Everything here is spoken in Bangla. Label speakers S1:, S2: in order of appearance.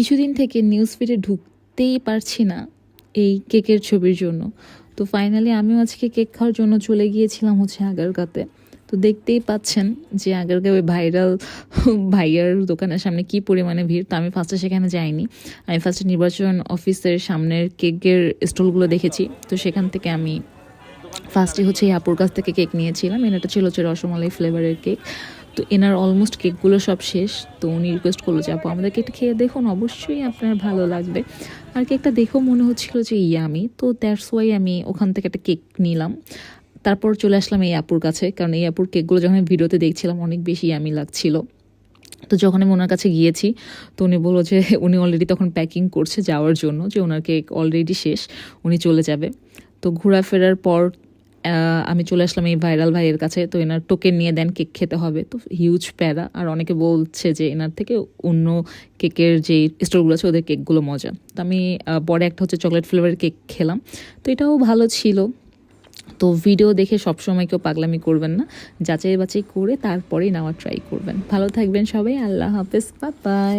S1: কিছুদিন থেকে নিউজ ফিডে ঢুকতেই পারছি না এই কেকের ছবির জন্য। তো ফাইনালি আমিও আজকে কেক খাওয়ার জন্য চলে গিয়েছিলাম আগারগাঁতে। তো দেখতেই পাচ্ছেন যে আগারগাঁও ওই ভাইরাল ভাইয়ার দোকানের সামনে কি পরিমাণে ভিড়। তো আমি ফার্স্টে সেখানে যাইনি, আমি ফার্স্টে নির্বাচন অফিসের সামনের কেকের স্টলগুলো দেখেছি। তো সেখান থেকে আমি ফার্স্টে এই আপুর কাছ থেকে কেক নিয়েছিলাম। এটা ছিল রসমালাই ফ্লেভারের কেক। তো এনার অলমোস্ট কেকগুলো সব শেষ। তো উনি রিকোয়েস্ট করলো যে আপু আমাদের কেকটা খেয়ে দেখুন, অবশ্যই আপনার ভালো লাগবে। আর কেকটা দেখেও মনে হচ্ছিল যে ইয়ামি। তো দ্যাটস ওয়াই আমি ওখান থেকে একটা কেক নিলাম। তারপর চলে আসলাম এই আপুর কাছে, কারণ এই আপুর কেকগুলো যখন আমি ভিডিওতে দেখছিলাম অনেক বেশি ইয়ামি লাগছিল। তো যখন আমি ওনার কাছে গিয়েছি, তো উনি বললো যে উনি অলরেডি তখন প্যাকিং করছে যাওয়ার জন্য, যে ওনার কেক অলরেডি শেষ, উনি চলে যাবে। তো ঘোরাফেরার পর আমি চলে আসলাম এই ভাইরাল ভাইয়ের কাছে। তো এনার টোকেন নিয়ে দেন, কেক খেতে হবে। তো হিউজ প্যারা। আর অনেকে বলছে যে এনার থেকে অন্য কেকের যে স্টোরগুলো আছে ওদের কেকগুলো মজা। তো আমি পরে একটা চকলেট ফ্লেভারের কেক খেলাম, তো এটাও ভালো ছিল। তো ভিডিও দেখে সবসময় কেউ পাগলামি করবেন না, যাচাই বাছাই করে তারপরেই নেওয়ার ট্রাই করবেন। ভালো থাকবেন সবাই, আল্লাহ হাফেজ, বাই বাই।